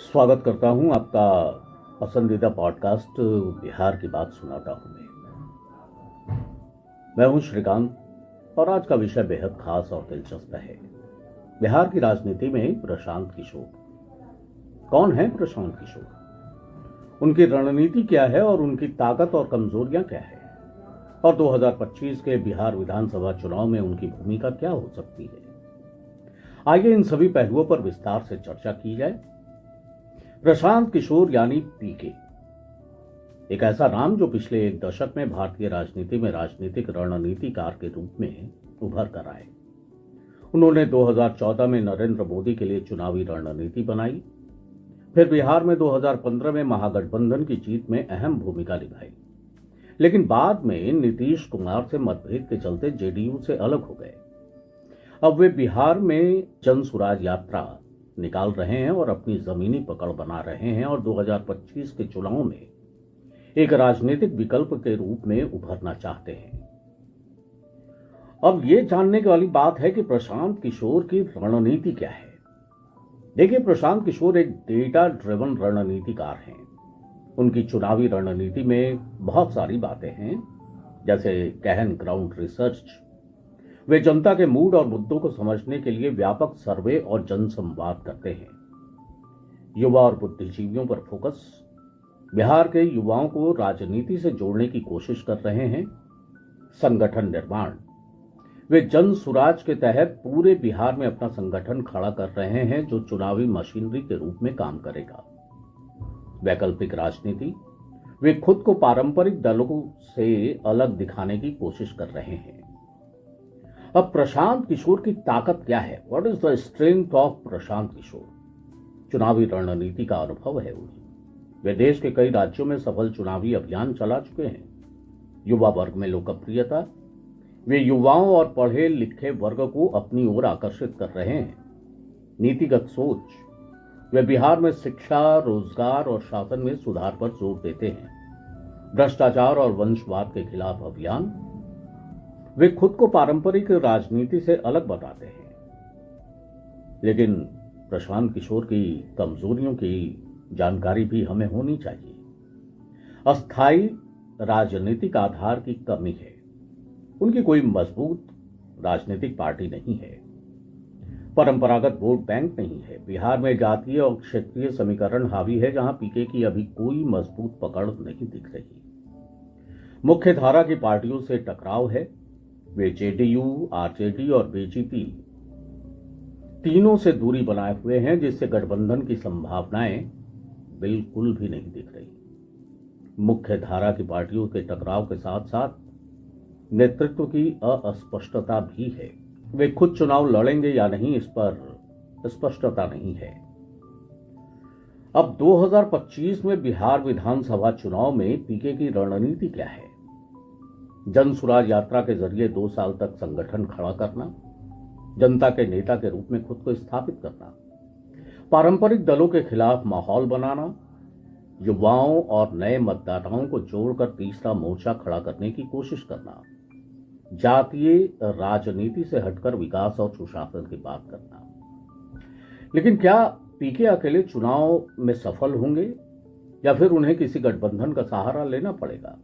स्वागत करता हूं आपका पसंदीदा पॉडकास्ट बिहार की बात सुनाता हूं मैं हूं श्रीकांत और आज का विषय बेहद खास और दिलचस्प है। बिहार की राजनीति में प्रशांत किशोर। कौन है प्रशांत किशोर, उनकी रणनीति क्या है और उनकी ताकत और कमजोरियां क्या है, और 2025 के बिहार विधानसभा चुनाव में उनकी भूमिका क्या हो सकती है। आइए इन सभी पहलुओं पर विस्तार से चर्चा की जाए। प्रशांत किशोर यानी पीके, एक ऐसा नाम जो पिछले एक दशक में भारतीय राजनीति में राजनीतिक रणनीतिकार के रूप में उभर कर आए। उन्होंने 2014 में नरेंद्र मोदी के लिए चुनावी रणनीति बनाई, फिर बिहार में 2015 में महागठबंधन की जीत में अहम भूमिका निभाई, लेकिन बाद में नीतीश कुमार से मतभेद के चलते जेडीयू से अलग हो गए। अब वे बिहार में जन सुराज यात्रा निकाल रहे हैं और अपनी जमीनी पकड़ बना रहे हैं और 2025 के चुनाव में एक राजनीतिक विकल्प के रूप में उभरना चाहते हैं। अब ये जानने वाली बात है कि प्रशांत किशोर की रणनीति क्या है। देखिए, प्रशांत किशोर एक डेटा ड्रिवन रणनीतिकार हैं। उनकी चुनावी रणनीति में बहुत सारी बातें हैं, जैसे गहन ग्राउंड रिसर्च। वे जनता के मूड और मुद्दों को समझने के लिए व्यापक सर्वे और जनसंवाद करते हैं। युवा और बुद्धिजीवियों पर फोकस, बिहार के युवाओं को राजनीति से जोड़ने की कोशिश कर रहे हैं। संगठन निर्माण, वे जन सुराज के तहत पूरे बिहार में अपना संगठन खड़ा कर रहे हैं जो चुनावी मशीनरी के रूप में काम करेगा। वैकल्पिक राजनीति, वे खुद को पारंपरिक दलों से अलग दिखाने की कोशिश कर रहे हैं। अब प्रशांत किशोर की ताकत क्या है? What is the strength of Prashant Kishor? चुनावी रणनीति का अनुभव है उन्हें। वे देश के कई राज्यों में सफल चुनावी अभियान चला चुके हैं। युवा वर्ग में लोकप्रियता, वे युवाओं और पढ़े लिखे वर्ग को अपनी ओर आकर्षित कर रहे हैं। नीतिगत सोच, वे बिहार में शिक्षा, रोजगार और शासन में सुधार पर जोर देते हैं। भ्रष्टाचार और वंशवाद के खिलाफ अभियान, वे खुद को पारंपरिक राजनीति से अलग बताते हैं। लेकिन प्रशांत किशोर की कमजोरियों की जानकारी भी हमें होनी चाहिए। अस्थायी राजनीतिक आधार की कमी है। उनकी कोई मजबूत राजनीतिक पार्टी नहीं है। परंपरागत वोट बैंक नहीं है। बिहार में जातीय और क्षेत्रीय समीकरण हावी है, जहां पीके की अभी कोई मजबूत पकड़ नहीं दिख रही। मुख्य धारा की पार्टियों से टकराव है। वे जेडीयू, आरजेडी और बीजेपी तीनों से दूरी बनाए हुए हैं, जिससे गठबंधन की संभावनाएं बिल्कुल भी नहीं दिख रही। मुख्य धारा की पार्टियों के टकराव के साथ साथ नेतृत्व की अस्पष्टता भी है। वे खुद चुनाव लड़ेंगे या नहीं, इस पर स्पष्टता नहीं है। अब 2025 में बिहार विधानसभा चुनाव में पीके की रणनीति क्या है? जन सुराज यात्रा के जरिए 2 साल तक संगठन खड़ा करना, जनता के नेता के रूप में खुद को स्थापित करना, पारंपरिक दलों के खिलाफ माहौल बनाना, युवाओं और नए मतदाताओं को जोड़कर तीसरा मोर्चा खड़ा करने की कोशिश करना, जातीय राजनीति से हटकर विकास और सुशासन की बात करना। लेकिन क्या पीके अकेले चुनाव में सफल होंगे या फिर उन्हें किसी गठबंधन का सहारा लेना पड़ेगा?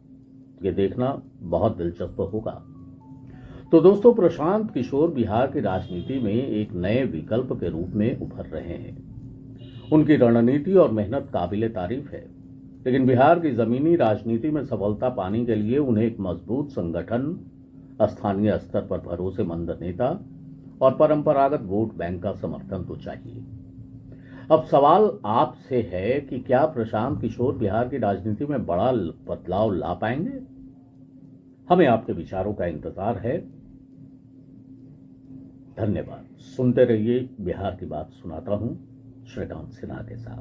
ये देखना बहुत दिलचस्प होगा। तो दोस्तों, प्रशांत किशोर बिहार की राजनीति में एक नए विकल्प के रूप में उभर रहे हैं। उनकी रणनीति और मेहनत काबिले तारीफ है, लेकिन बिहार की जमीनी राजनीति में सफलता पाने के लिए उन्हें एक मजबूत संगठन, स्थानीय स्तर पर भरोसेमंद नेता और परंपरागत वोट बैंक का समर्थन तो चाहिए। अब सवाल आपसे है कि क्या प्रशांत किशोर बिहार की राजनीति में बड़ा बदलाव ला पाएंगे? हमें आपके विचारों का इंतजार है। धन्यवाद। सुनते रहिए बिहार की बात सुनाता हूं, श्रीकांत सिन्हा के साथ।